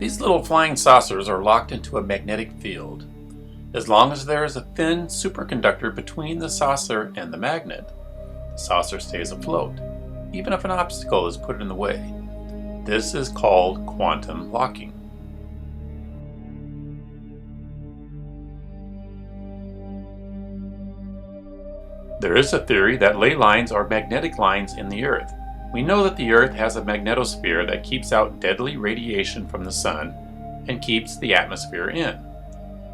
These little flying saucers are locked into a magnetic field. As long as there is a thin superconductor between the saucer and the magnet, the saucer stays afloat, even if an obstacle is put in the way. This is called quantum locking. There is a theory that ley lines are magnetic lines in the Earth. We know that the Earth has a magnetosphere that keeps out deadly radiation from the sun and keeps the atmosphere in.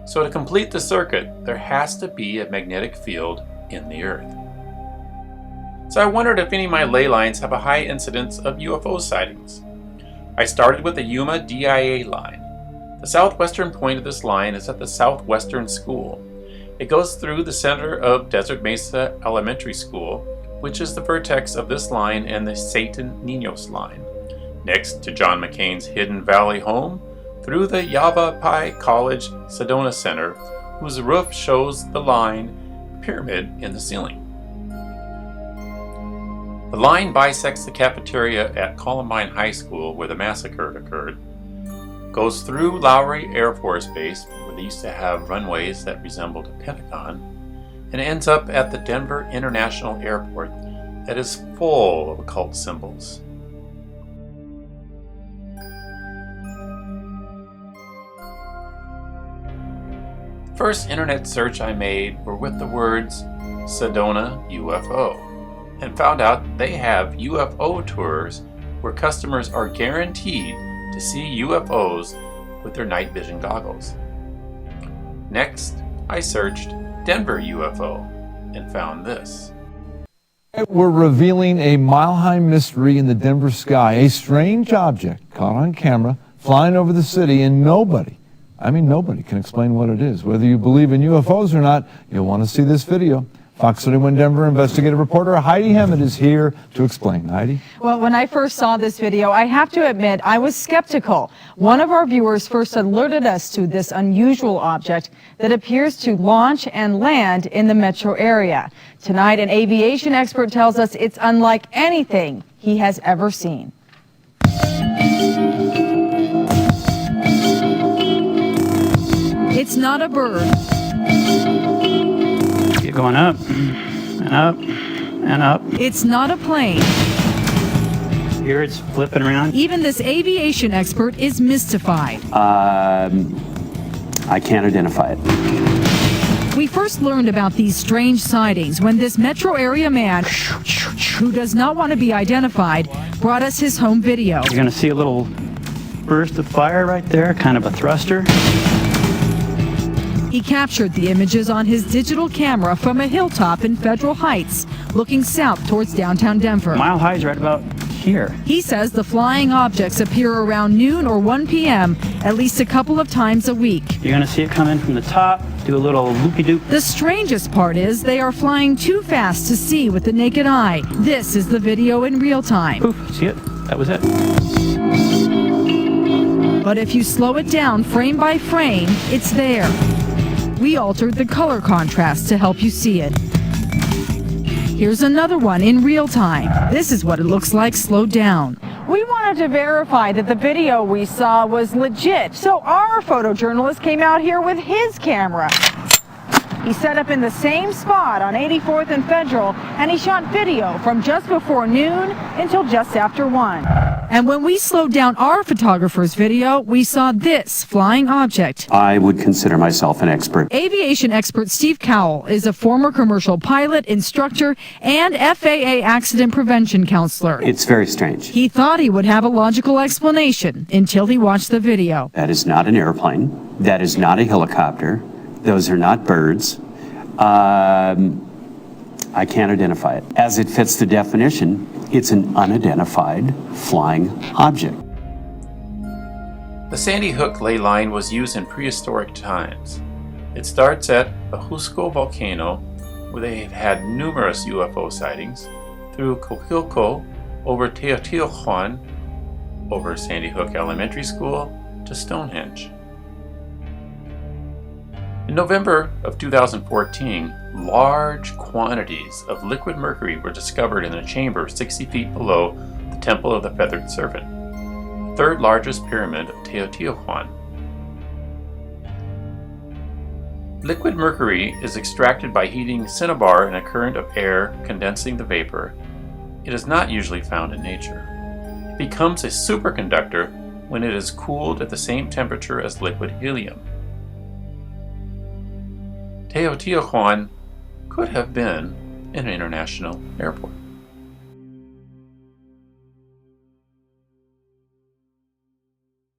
So to complete the circuit, there has to be a magnetic field in the Earth. So I wondered if any of my ley lines have a high incidence of UFO sightings. I started with the Yuma-DIA line. The southwestern point of this line is at the Southwestern School. It goes through the center of Desert Mesa Elementary School, which is the vertex of this line and the Satan-Niños Line. Next to John McCain's Hidden Valley home, through the Yavapai College Sedona Center, whose roof shows the line pyramid in the ceiling. The line bisects the cafeteria at Columbine High School, where the massacre occurred, goes through Lowry Air Force Base, where they used to have runways that resembled a pentagon, and ends up at the Denver International Airport that is full of occult symbols. The first internet search I made were with the words Sedona UFO, and found out they have UFO tours where customers are guaranteed to see UFOs with their night vision goggles. Next, I searched Denver UFO and found this. We're revealing a mile-high mystery in the Denver sky, a strange object caught on camera flying over the city, and nobody can explain what it is. Whether you believe in UFOs or not, you'll want to see this video. Fox 31 Denver investigative reporter Heidi Hammett is here to explain. Heidi? Well, when I first saw this video, I have to admit I was skeptical. One of our viewers first alerted us to this unusual object that appears to launch and land in the metro area. Tonight, an aviation expert tells us it's unlike anything he has ever seen. It's not a bird. Keep going up and up and up. It's not a plane. Here it's flipping around. Even this aviation expert is mystified. I can't identify it. We first learned about these strange sightings when this metro area man, who does not want to be identified, brought us his home video. You're going to see a little burst of fire right there, kind of a thruster. He captured the images on his digital camera from a hilltop in Federal Heights, looking south towards downtown Denver. Mile High is right about here. He says the flying objects appear around noon or 1 p.m. at least a couple of times a week. You're going to see it come in from the top, do a little loopy-doop. The strangest part is they are flying too fast to see with the naked eye. This is the video in real time. Poof, see it? That was it. But if you slow it down frame by frame, it's there. We altered the color contrast to help you see it. Here's another one in real time. This is what it looks like slowed down. We wanted to verify that the video we saw was legit, so our photojournalist came out here with his camera. He set up in the same spot on 84th and Federal, and he shot video from just before noon until just after 1. And when we slowed down our photographer's video, we saw this flying object. I would consider myself an expert. Aviation expert Steve Cowell is a former commercial pilot, instructor, and FAA accident prevention counselor. It's very strange. He thought he would have a logical explanation until he watched the video. That is not an airplane. That is not a helicopter. Those are not birds. I can't identify it. As it fits the definition, it's an unidentified flying object. The Sandy Hook ley line was used in prehistoric times. It starts at the Husco volcano, where they have had numerous UFO sightings, through Coquilco, over Teotihuacan, over Sandy Hook Elementary School, to Stonehenge. In November of 2014, large quantities of liquid mercury were discovered in a chamber 60 feet below the Temple of the Feathered Serpent. third largest pyramid of Teotihuacan. Liquid mercury is extracted by heating cinnabar in a current of air condensing the vapor. It is not usually found in nature. It becomes a superconductor when it is cooled at the same temperature as liquid helium. Teotihuacan could have been an international airport.